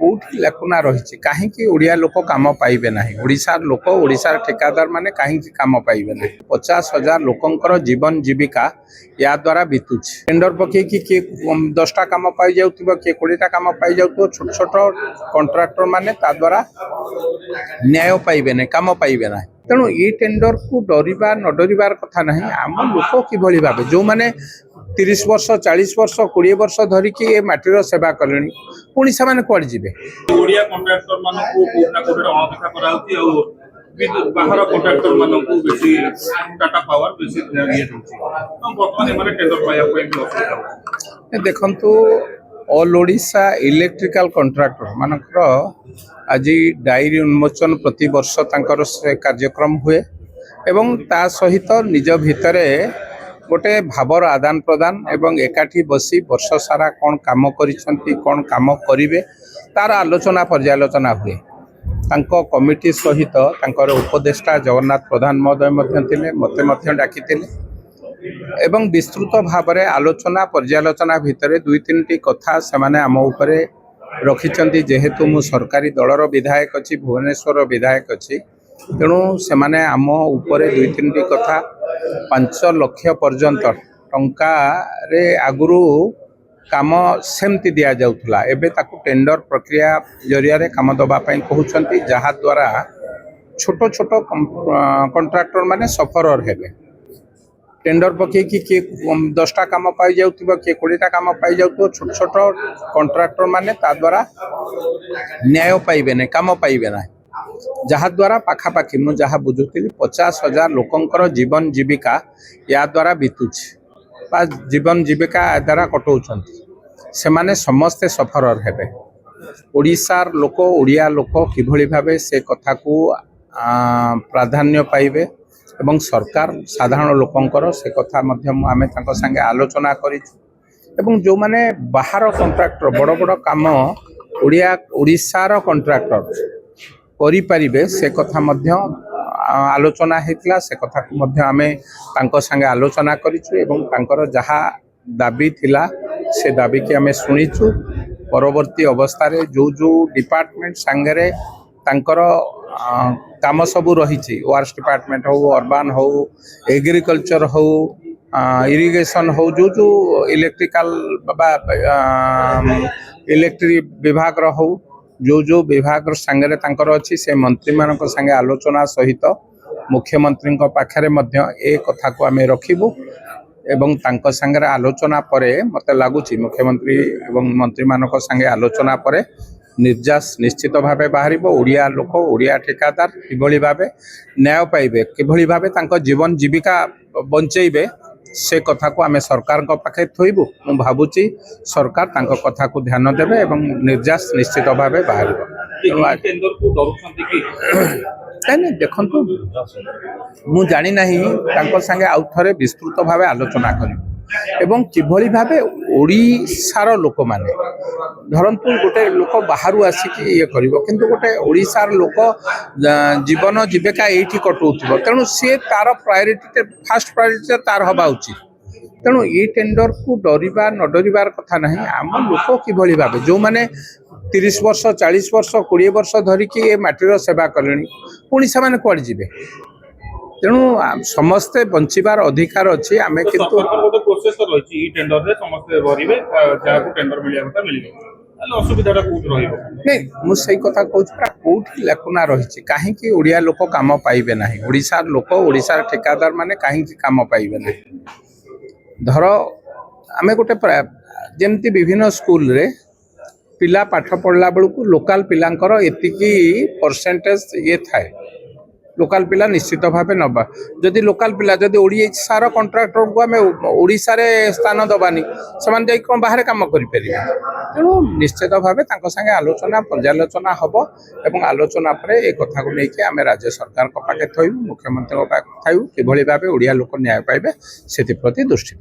कोठी लेखुना रही कहीं ओडिया लोक काम पाइबे ना ओडिशार लोक ओडिशार ठेकादार माने कहीं काम पाइबे ना 50,000 लोकंकर जीवन जीविका या द्वारा बीतुची टेंडर पकई किए 10टा काम पाई जाउथिबो किए 20टा काम पाई जाउथिबो छोट छोट कॉन्ट्रैक्टर माने ता द्वारा न्याय पाइबे ना काम पाइबे ना तेणु ये टेंडर को डरवा न डरबार कथा ना आम लोक कि भाव जो मैंने 30 वर्ष 40 वर्ष 20 वर्ष धरिकी ये माटीर सेवा कले पुणी से कौन जी ओडिया कॉन्ट्रैक्टर मानकू कोना कोना अनदेखा करा होती और बाहर कॉन्ट्रैक्टर मानकू बेसी टाटा पावर बेसी ये होती तो वर्तमान माने टेंडर पाया कोई देखंतु ऑल ओडिशा इलेक्ट्रिकल कॉन्ट्रैक्टर मानकर आज डायरी उन्मोचन प्रति वर्ष तांकर से कार्यक्रम हुए एवं ता सहित निज भितरे गोटे भावर आदान प्रदान एवं एकाठी बसी वर्ष सारा कौन काम करिसंती कौन काम करिवे तार आलोचना पर्यालोचना हुए तांको कमिटी सहित तांकर उपदेष्टा जगन्नाथ प्रधान महोदय मध्य थिले मते मध्य डाकिथिले एवं विस्तृत भाव में आलोचना पर्यालोचना भितर 2-3टी कथा से आम उपरे रखिंट जेहेतु मु सरकारी दलर विधायक अच्छी भुवनेश्वर विधायक अच्छी तेणु से आम उपरे 2-3टी कथा 5 लाख पर्यंत टंका रे आगुरु काम सेमती दि जाउथला एबे ताकू टेंडर प्रक्रिया जरिया रे काम दबापाई कहउछंती जहा द्वारा छोट छोट कॉन्ट्रैक्टर माने सफरर हेबे टेंडर पकई किए 10टा काम पाई जाउथिबो किए 20टा काम पाई जाउथिबो छोट छोट कॉन्ट्रैक्टर माने ता द्वारा न्याय पाइबे ना काम पाइबे ना जहा द्वारा पाखापाखि मु जहा बुझुଥିଲି 50,000 लोकंकर जीवन जीविका या द्वारा बीतुची बा जीवन जीविका द्वारा कटौछंती से माने समस्ते सफरर हेबे ओडिशार लोक ओडिया लोक किभଳି भाबे से कथा को प्राधान्य पाइबे एवं सरकार साधारण लोकंकर से कथा आमे तांको संगे आलोचना करिछु जो माने बाहर कॉन्ट्रैक्टर बड़ बड़ काम ओडिशार कॉन्ट्रैक्टर करि परिबे से कथा आलोचना हेतला से कथा को आमे तांको संगे आलोचना करिछु एवं तांकर जहा दाबी थिला से दाबी के आमे सुनिछु परवर्ती अवस्था रे जो डिपार्टमेंट संगे तांकर काम सबू रही वार्स डिपार्टमेंट हो अर्बान हो एग्रीकल्चर हो इरिगेशन हो जो इलेक्ट्रिकल इलेक्ट्रिक विभाग हो जो विभाग संगे तांकर अच्छी से मंत्री मान संगे आलोचना सहित मुख्यमंत्री पाखरे मध्य ए कथा को आमे रखिबु एवं तांको संगे आलोचना परे मते लागुची मुख्यमंत्री एवं मंत्री मान संगे आलोचना परे निर्यास निश्चित भावे बाहर ओडिया लोक ओडिया ठेकादार किभଳି भावे न्याय पाइबे किभଳି भावे तांको जीवन जीविका बंचेबे से कथा को आमे सरकार को पाखे थोइबु मु भाबुची सरकार तांको कथा को ध्यान देबे एवं निर्यास निश्चित भावे बाहर टेंडर को डरुछंती कि नहीं देखंतु मु जानि नाही तांको संगे आउ थरे विस्तृत भावे आलोचना करिबु एवं किभଳି भावे ओडिशार लोक माने धरंतु गोटे लोक बाहर आसिकी ये करिवो किंतु गोटे ओडिशार लोक जीवन जीविका एठी कटौथिबो तेणु सी तार प्रायोरिटी फास्ट प्रायोरिटी तार हबा उचित तेणु ये टेंडर को डरवा न डरबार कथा ना आम लोक किभଳି भावे जो माने 30 वर्ष 40 वर्ष 20 वर्ष धरिकी ये माटीर सेवा कले पुणी से कौन जी तेणु समस्ते बंचार अधिकार अच्छी आम किंतु प्रोसेस रही टेंडर रे समस्ते भरिबे जाको टेंडर मिलिया କଥା मिलिबे असुविधा नहीं मुझे कथा कहूँ कौटी लेखुना रही कहीं ओडिया लोक काम पाइबे ना ओडिशार लोक ओडिशार ठेकादार माने कहीं काम पाइबे ना धर आमे गोटे जमती विभिन्न स्कूल रे पिला पाठ पढ़ला बेलू लोकल पिलांकर एतिकी परसेंटेज ये थाए लोकल पिला निश्चित भाव नबा जदि लोकल पिला जदि ओडिशार कॉन्ट्रैक्टर को आम ओडिशा रे स्थान दबानी से कौन बाहर काम करें तेणु निश्चित भाव संगे आलोचना पर्यालोचना हम एवं आलोचना पर ए कथा को लेकिन आम राज्य सरकार पाखे थोबू मुख्यमंत्री पाखे थोबू किभଳି भाव ओडिया लोक न्याय पाइबे से प्रति दृष्टि